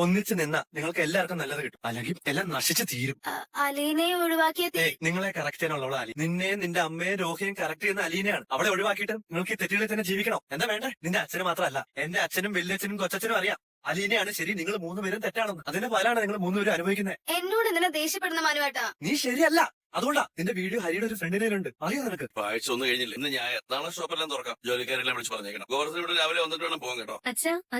ഒന്നിച്ച് നിന്ന നിങ്ങൾക്ക് എല്ലാവർക്കും നല്ലത് കിട്ടും, അല്ലെങ്കിൽ എല്ലാം നശിച്ചു തീരും. അലീനെ ഒഴിവാക്കിയത് നിങ്ങളെ കറക്റ്റ് ചെയ്യാനുള്ളവളെ അലി. നിന്നെയും നിന്റെ അമ്മയും രോഹിയും കറക്റ്റ് ചെയ്യുന്ന അലീനയാണ്. അവളെ ഒഴിവാക്കിയിട്ട് നിങ്ങൾക്ക് ഈ തെറ്റുകളിൽ തന്നെ ജീവിക്കണം. എന്താ വേണ്ടേ? നിന്റെ അച്ഛന് മാത്രമല്ല, എന്റെ അച്ഛനും വല്യച്ഛനും കൊച്ചച്ഛനും അറിയാം അലീനയാണ് ശരി, നിങ്ങൾ മൂന്നുപേരും തെറ്റാണെന്ന്. അതിന്റെ ഫലമാണ് നിങ്ങൾ മൂന്നുപേരും അനുഭവിക്കുന്നത്. എന്നോട് എന്തിനാ ദേഷ്യപ്പെടുന്ന മനുവേട്ടാ? നീ ശരിയല്ല, അതുകൊണ്ടാ. നിന്റെ വീഡിയോ ഹരിയുടെ ഒരു ഫ്രണ്ടിനുണ്ട്, അറിയോ നിനക്ക്? ആഴ്ച ഒന്നും കഴിഞ്ഞില്ല. ഇന്ന് ഞാൻ നാളെ ഷോപ്പെല്ലാം തുറക്കാം. ജോലിക്കാരെല്ലാം വിളിച്ച് പറഞ്ഞേക്കണം. ഗോവർദ്ധൻ ഇവിടെ രാവിലെ വന്നിട്ട് വേണം പോകാൻ കേട്ടോ.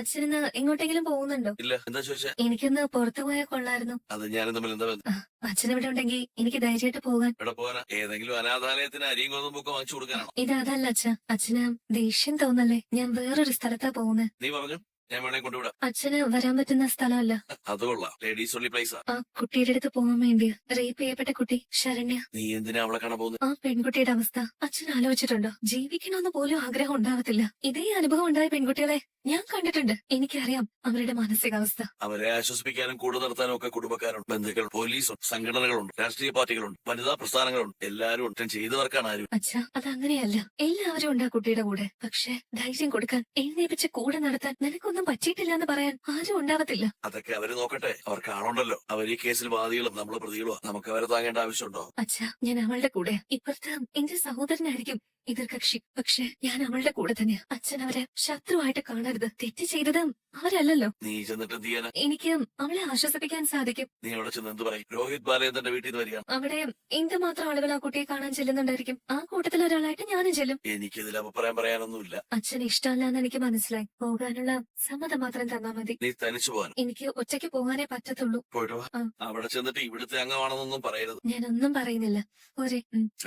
അച്ഛന് എങ്ങോട്ടെങ്കിലും പോകുന്നുണ്ടോ? ഇല്ല, എന്താ ചോദിച്ചാ? എനിക്കൊന്ന് പുറത്തു പോയാൽ കൊള്ളായിരുന്നു. അത് ഞാനും തമ്മിൽ എന്താ ബന്ധം? അച്ഛനിവിടെ ഉണ്ടെങ്കിൽ എനിക്ക് ധൈര്യമായിട്ട് പോകാൻ. ഇവിടെ പോകാനാ? ഏതെങ്കിലും അനാഥാലയത്തിന് അരിയും ഗോതമ്പൊക്കെ വാങ്ങിച്ചു കൊടുക്കാനാണോ? ഇതല്ല അച്ഛന് ദേഷ്യം തോന്നല്ലേ? ഞാൻ വേറൊരു സ്ഥലത്താ പോകുന്നത്. നീ പറഞ്ഞു, ഞാൻ വേണേ കൊണ്ടുവിടാം. അച്ഛന് വരാൻ പറ്റുന്ന സ്ഥലമല്ല. അത് കൊള്ളാം, ലേഡീസ് ഓൺലി പ്ലേസാ. ആ കുട്ടിയുടെ അടുത്ത് പോകാൻ വേണ്ടിയാ. റേപ്പ് ചെയ്യപ്പെട്ട കുട്ടി ശരണ്യ. നീ എന്തിനാ അവളെ കാണാൻ പോകുന്നത്? ആ പെൺകുട്ടിയുടെ അവസ്ഥ അച്ഛൻ ആലോചിച്ചിട്ടുണ്ടോ? ജീവിക്കണമെന്ന് പോലും ആഗ്രഹം ഉണ്ടാവത്തില്ല. ഇതേ അനുഭവം ഉണ്ടായ പെൺകുട്ടികളെ ഞാൻ കണ്ടിട്ടുണ്ട്. എനിക്കറിയാം അവരുടെ മാനസികാവസ്ഥ. അവരെ ആശ്വസിപ്പിക്കാനും കൂടെ നിർത്താനും ഒക്കെ കുടുംബക്കാരുണ്ട്, ബന്ധുക്കൾ, പോലീസുണ്ട്, സംഘടനകളുണ്ട്, രാഷ്ട്രീയ പാർട്ടികളുണ്ട്, വനിതാ പ്രസ്ഥാനങ്ങളുണ്ട്. എല്ലാവരും ഒട്ടും ചെയ്തവർക്കാണ് ആരും. അച്ഛാ, അതങ്ങനെയല്ല. എല്ലാവരും ഉണ്ട് ആ കുട്ടിയുടെ കൂടെ. പക്ഷെ ധൈര്യം കൊടുക്കാൻ, എഴുന്നേപ്പിച്ച് കൂടെ നടത്താൻ, നിനക്കൊന്നും പറ്റിയിട്ടില്ല എന്ന് പറയാൻ ആരും ഉണ്ടാവത്തില്ല. അതൊക്കെ അവര് നോക്കട്ടെ, അവർക്ക് ആണുണ്ടല്ലോ. അവർ ഈ കേസിൽ വാദികളും നമ്മള് പ്രതികളുവാ. നമുക്ക് അവരെ താങ്ങേണ്ട ആവശ്യമുണ്ടോ? അച്ഛാ, ഞാൻ അവളുടെ കൂടെ. ഇപ്പുറത്ത് എന്റെ സഹോദരനായിരിക്കും എതിർകക്ഷി, പക്ഷെ ഞാൻ അവളുടെ കൂടെ തന്നെയാ. അച്ഛൻ അവരെ ശത്രുവായിട്ട് കാണരുത്. തെറ്റ് ചെയ്തത് അവരല്ലല്ലോ. നീ ചെന്നിട്ട് എന്ത് ചെയ്യാനാ? എനിക്ക് അവളെ ആശ്വസിപ്പിക്കാൻ സാധിക്കും. നീ അവിടെ ചെന്ന് എന്ത് പറയും? രോഹിത് ബാലചന്ദ്രന്റെ വീട്ടിൽ നിന്ന് വരികയാണ്. അവിടെ എന്തുമാത്രം ആളുകൾ ആ കുട്ടിയെ കാണാൻ ചെല്ലുന്നുണ്ടായിരിക്കും. ആ കൂട്ടത്തിൽ ഒരാളായിട്ട് ഞാനും ചെല്ലും. എനിക്കിതിൽ അഭിപ്രായം പറയാനൊന്നുമില്ല. അച്ഛന് ഇഷ്ടമല്ലാന്ന് എനിക്ക് മനസ്സിലായി. പോകാനുള്ള സമ്മതം മാത്രം തന്നാ മതി. നീ തനിച്ചു പോകാൻ? എനിക്ക് ഒറ്റയ്ക്ക് പോകാനേ പറ്റത്തുള്ളൂ. പോയിട്ട് വാ. അവിടെ ചെന്നിട്ട് ഇവിടുത്തെ അംഗമാണെന്നൊന്നും പറയരുത്. ഞാനൊന്നും പറയുന്നില്ല. പോരെ.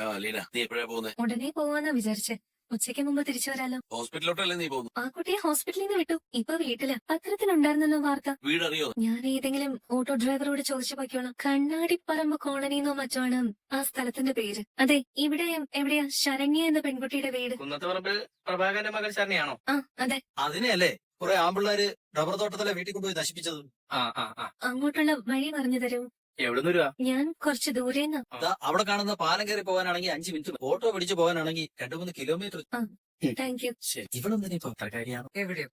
ആ ലീന, നീ എപ്പോഴാ പോകുന്നത്? ഉടനെ പോവാന്നാ വിചാരിച്ചേ. ഉച്ചയ്ക്ക് മുമ്പ് തിരിച്ചു വരാലോ. ഹോസ്പിറ്റലിലോട്ടല്ലേ നീ പോകുന്നു? ആ കുട്ടിയെ ഹോസ്പിറ്റലിൽ നിന്ന് വിട്ടു. ഇപ്പൊ വീട്ടില്. പത്രത്തിലുണ്ടായിരുന്നല്ലോ വാർത്ത. വീടറിയോ? ഞാൻ ഏതെങ്കിലും ഓട്ടോ ഡ്രൈവറോട് ചോദിച്ചു പോയിക്കോളാം. കണ്ണാടിപ്പറമ്പ് കോളനിന്നോ മറ്റാണ് ആ സ്ഥലത്തിന്റെ പേര്. അതെ, ഇവിടെ എവിടെയാ ശരണ്യ എന്ന പെൺകുട്ടിയുടെ വീട്? കുന്നത്തുപറമ്പ് പ്രഭാകരന്റെ മകൾ ശരണ്യാണോ? ആ അതെ. അതിനെയല്ലേ കുറെ ആമ്പിള്ളേര് റബ്ബർ തോട്ടത്തിലെ വീട്ടിൽ കൊണ്ടുപോയി നശിപ്പിച്ചത്. അങ്ങോട്ടുള്ള വഴി പറഞ്ഞു തരൂ. എവിടുന്ന് വരുവാ? ഞാൻ കുറച്ച് ദൂരേന്ന്. അവിടെ കാണുന്ന പാലം കയറി പോകാനാണെങ്കിൽ 5 മിനിറ്റ്, ഓട്ടോ പിടിച്ചു പോകാനാണെങ്കിൽ 2-3 കിലോമീറ്റർ. Thank you. ഇവളെന്തിനാ ഇപ്പൊ പത്രക്കാരിയാണോ? എവിടെയോ?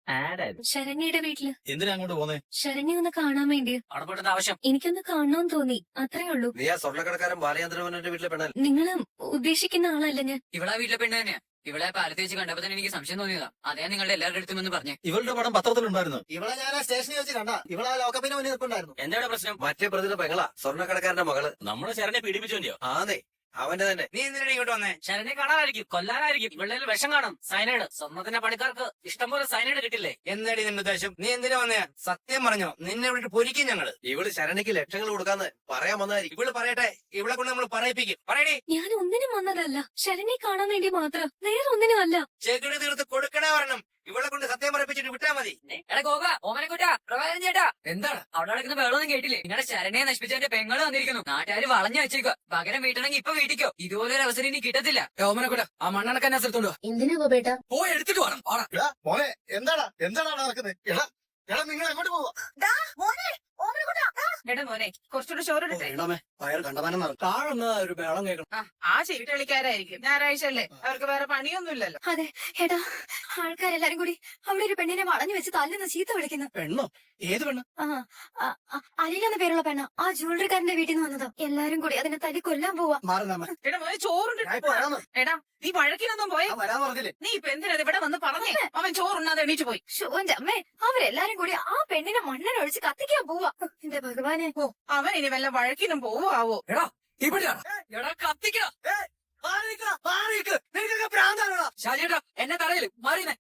ശരണ്യയുടെ വീട്ടില്. എന്തിനാ അങ്ങോട്ട് പോന്നേ? ശരണ്യ ഒന്ന് കാണാൻ വേണ്ടി. അവിടെ ആവശ്യം. എനിക്കൊന്ന് കാണണമെന്ന് തോന്നി, അത്രേ ഉള്ളൂ. നീ ആ സ്വർണ്ണക്കടക്കാരൻ ബാലചന്ദ്രമേനോന്റെ വീട്ടിലെ പെണ്ണൽ? നിങ്ങള് ഉദ്ദേശിക്കുന്ന ആളല്ല ഞാൻ. ഇവളാ വീട്ടിലെ പെണ്ണ് തന്നെയാ. ഇവളെ പാലത്ത് വെച്ച് കണ്ടപ്പോ തന്നെ എനിക്ക് സംശയം തോന്നിയതാ. അതേ നിങ്ങളുടെ എല്ലാവരുടെ അടുത്തും എന്ന് പറഞ്ഞേ. ഇവളുടെ പടം പത്രത്തിലുണ്ടായിരുന്നു. ഇവളെ ഞാൻ ആ സ്റ്റേഷനിൽ വെച്ച് കണ്ട. ഇവളെ ആ ലോക്കപ്പിന് മുന്നിൽ നിൽപ്പുണ്ടായിരുന്നു. എന്താണ് പ്രശ്നം? മറ്റേ പ്രതിയുടെ പെങ്ങളാ, സ്വർണ്ണക്കടക്കാരന്റെ മകള്. നമ്മളെ ശരണ്യെ പീഡിപ്പിച്ചോണ്ടിയോ? ആന്നേ, അവന്റെ തന്നെ. നീ എന്തിനാണ് ഇങ്ങോട്ട് വന്നേ? ശരണ്യെ കാണാനായിരിക്കും, കൊല്ലാനായിരിക്കും. ഇവളുടെ വിഷം കാണും, സൈനൈഡ്. സ്വർണ്ണത്തിന്റെ പണിക്കാർക്ക് ഇഷ്ടംപോലെ സൈനൈഡ് കിട്ടില്ലേ? എന്താടി നിന്റെ ഉദ്ദേശം? നീ എന്തിനാ വന്നേ? സത്യം പറഞ്ഞോ, നിന്നെ ഇവിടെ പൊരിക്കും ഞങ്ങള്. ഇവള് ശരണ്യക്ക് ലക്ഷങ്ങൾ കൊടുക്കാന്ന് പറയാൻ വന്നതായിരിക്കും. ഇവള് പറയട്ടെ, ഇവളെ കൊണ്ട് നമ്മൾ പറയിപ്പിക്കും. പറയടി. ഞാൻ ഒന്നിനും വന്നതല്ല. ശരണ്യെ കാണാൻ വേണ്ടി മാത്രം, വേറെ ഒന്നിനും അല്ല. ചെകിട് തീർത്ത് കൊടുക്കണേ പറയണം. ഇവളെ കൊണ്ട് സത്യം പറയിപ്പിച്ചിട്ട് വിട്ടാ മതി. എടാ ഗോക, ഓമനക്കുറ്റാ, പ്രഭാകരൻ ചേട്ടാ. എന്താണ് അവിടെ നടക്കുന്ന ബഹളമൊന്നും കേട്ടില്ലേ? നിങ്ങളുടെ ശരണ്യെ നശിപ്പിച്ചതിന്റെ പെങ്ങള് വന്നിരിക്കുന്നു. നാട്ടുകാർ വളഞ്ഞു വെച്ചേക്കുക. പകരം വീട്ടണമെങ്കിൽ ഇപ്പൊ വീട്ടിക്കോ. ഇതുപോലൊരു അവസരം ഇനി കിട്ടത്തില്ല. ഓമനക്കുട്ട, ആ മണ്ണണക്കാൻ സ്ഥലത്തോണ്ടോ? എന്തിനാ ഗോപേട്ട? പോയി എടുത്തിട്ട് വേണം. മോനെ, എന്താണ് നടക്കുന്നത്? എടാ നിങ്ങൾ എങ്ങോട്ട് പോവാ? എടാ മോനെ, കുറച്ചുകൂടെ ചോറിട്ടെ. പയർ കണ്ടമാനം താഴെന്ന ഒരു മേളം കേൾക്കണം. ആ ചീട്ടുകളിക്കാരായിരിക്കും. ഞായറാഴ്ച അല്ലേ, അവർക്ക് വേറെ പണിയൊന്നുമില്ലല്ലോ. അതെ എടാ, ആൾക്കാരെല്ലാരും കൂടി അവിടെ ഒരു പെണ്ണിനെ വളഞ്ഞു വെച്ച് തല്ലുന്ന ചീത്ത വിളിക്കുന്നു. പെണ്ണോ? ഏത് പെണ്ണ്? അലീന എന്ന പേരുള്ള പെണ്ണ. ആ ജ്വല്ലറിക്കാരന്റെ വീട്ടിൽ നിന്ന് വന്നതാ. എല്ലാരും കൂടി അതിനെ തല്ലി കൊല്ലാൻ പോവാ. എടാ മോനെ, ചോറുണ്ട്. എടാ നീ വഴക്കിനൊന്നും പോയെ? വരാൻ പറഞ്ഞില്ലേ? നീ ഇപ്പൊ എന്തിനാ ഇവിടെ വന്ന് പറഞ്ഞേ? അവൻ ചോറുണ്ണാതെ എണീറ്റ് പോയി. ഷോന്റെ അമ്മേ, അവരെല്ലാരും കൂടി ആ പെണ്ണിനെ മണ്ണെണ്ണൊഴിച്ച് കത്തിക്കാൻ പോവാ. എന്റെ ഭഗവാനെ. അവൻ ഇനി വല്ല വഴക്കിനും പോവാവോ? എടാ ഇവിടെയാണ്. എടാ കത്തിക്കടാ. ഷാജിയേട്ടാ, എന്നെ തടയില് മാറിയുന്നേ.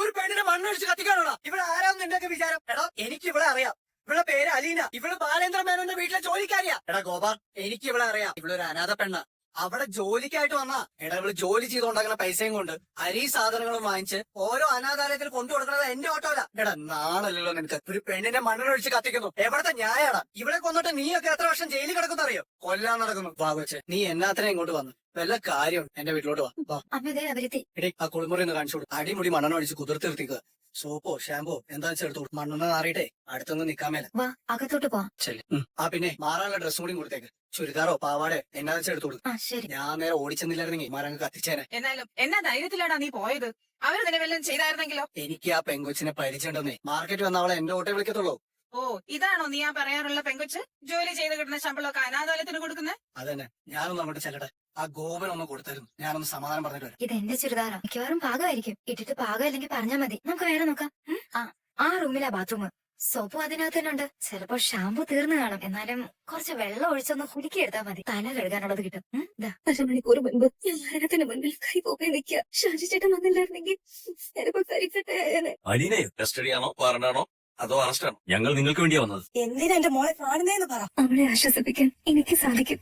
ഒരു പെണ്ണിനെ മണ്ണൊഴിച്ച് കത്തിക്കാണോടാ? ഇവിടെ ആരാന്ന് നിന്റെയൊക്കെ വിചാരം? എടാ, എനിക്ക് ഇവിടെ അറിയാം. ഇവളെ പേര് അലീന. ഇവള് ബാലേന്ദ്ര മേനോന്റെ വീട്ടിലെ ജോലിക്കാരിയാ. എടാ ഗോപ, എനിക്ക് ഇവിടെ അറിയാം. ഇവളൊരു അനാഥ പെണ്ണ. അവിടെ ജോലിക്കായിട്ട് വന്നാ. എടാ, ഇവള് ജോലി ചെയ്തുകൊണ്ടാക്കുന്ന പൈസയും കൊണ്ട് അരി സാധനങ്ങളും വാങ്ങിച്ച് ഓരോ അനാഥാലയത്തിൽ കൊണ്ടു കൊടുക്കുന്നത് എന്റെ ഓട്ടോല. എടാ, നാളല്ലല്ലോ നിനക്ക്. ഒരു പെണ്ണിന്റെ മണ്ണൊഴിച്ച് കത്തിക്കുന്നു. എവിടത്തെ ന്യായടാ? ഇവിടെ കൊന്നിട്ട് നീയൊക്കെ എത്ര വർഷം ജയിലിൽ കിടക്കുന്ന അറിയോ? കൊല്ലാൻ നടക്കുന്നു. വാഗോച്ച്, നീ എന്നാത്തിനെ ഇങ്ങോട്ട് വന്നു? വല്ല കാര്യം എന്റെ വീട്ടിലോട്ട് വാ. അമ്മതേ അവരെത്തി. എടേ, ആ കുളിമുറി ഒന്ന് കാണിച്ചു കൊടുക്കും. അടിമുടി മണ്ണെണ്ണൊഴിച്ച് കുതിർത്ത് നിർത്തിക്കുക. സോപ്പോ ഷാമ്പോ എന്താ വെച്ചെടുത്തു. മണ്ണെണ്ണ മാറിയിട്ടേ അടുത്തൊന്നും നിക്കാൻ മേല. വാ, അകത്തോട്ട് പോവാം. ശരി. ആ പിന്നെ മാറാനുള്ള ഡ്രസ്സും കൂടി കൊടുത്തേക്ക്. ചുരിദാറോ പാവാടോ എന്നാ വെച്ചെടുത്തു കൊടുക്കും. ആ ശരി. ഞാൻ നേരെ ഓടിച്ചെന്നില്ലായിരുന്നെങ്കിൽ മരങ്ങ് കത്തിച്ചേനെ. എന്നാലും എന്നാ ധൈര്യത്തിലാടാ നീ പോയത്? അവര് നിന്നെ വല്ലതും ചെയ്തായിരുന്നെങ്കിലോ? എനിക്ക് ആ പെങ്കൊച്ചിനെ പരിചയമുണ്ടെന്നേ. മാർക്കറ്റ് വന്ന അവളെ എന്റെ ഓട്ടെ വിളിക്കത്തുള്ളൂ. ഓ ഇതാണോ നീ ആ പറയാറുള്ള പെങ്കൊച്ച് ജോലി ചെയ്ത് കിട്ടുന്ന ശമ്പളമൊക്കെ അനാഥാലയത്തിന് കൊടുക്കുന്നത്? അതന്നെ, ഞാനൊന്ന് അങ്ങോട്ട് ചെല്ലട്ടെ. ആ ഗോപനൊന്ന് കൊടുത്തായിരുന്നു, ഞാനൊന്ന് സമാധാനം പറഞ്ഞിട്ട് വരാം. ഇത് എന്റെ ചുരിദാറാ, മിക്കവാറും പാകമായിരിക്കും. ഇട്ടിട്ട് പാകമില്ലെങ്കിൽ പറഞ്ഞാ മതി, നമുക്ക് വേറെ നോക്കാം. ആ റൂമിലാ ബാത്റൂം. സോപ്പും അതിനകത്ത് തന്നെ ഉണ്ട്. ചിലപ്പോ ഷാമ്പു തീർന്നു കാണും. എന്നാലും കുറച്ച് വെള്ളം ഒഴിച്ചൊന്ന് കുലുക്കി എടുത്താൽ മതി, തല കഴുകാനുള്ളത് കിട്ടും. ദാ. അരമണിക്കൂർ മുൻപ് ഞാൻ മരണത്തിന് മുൻപിൽ കൈ പോകെ നിൽക്കുക. ഷാജി ചേട്ടൻ വന്നില്ലായിരുന്നെങ്കിൽ ചിലപ്പോ കരിക്കട്ടെ. അലീനയോ കസ്റ്റഡിയാണോ വാറണ്ടാണോ അതോ അറസ്റ്റാണോ? ഞങ്ങൾ നിങ്ങൾക്ക് വേണ്ടിയാ വന്നത്. എന്തിനാ എന്റെ മോളെ കാണുന്നേന്ന് പറ. അവളെ ആശ്വസിപ്പിക്കാൻ എനിക്ക് സാധിക്കും.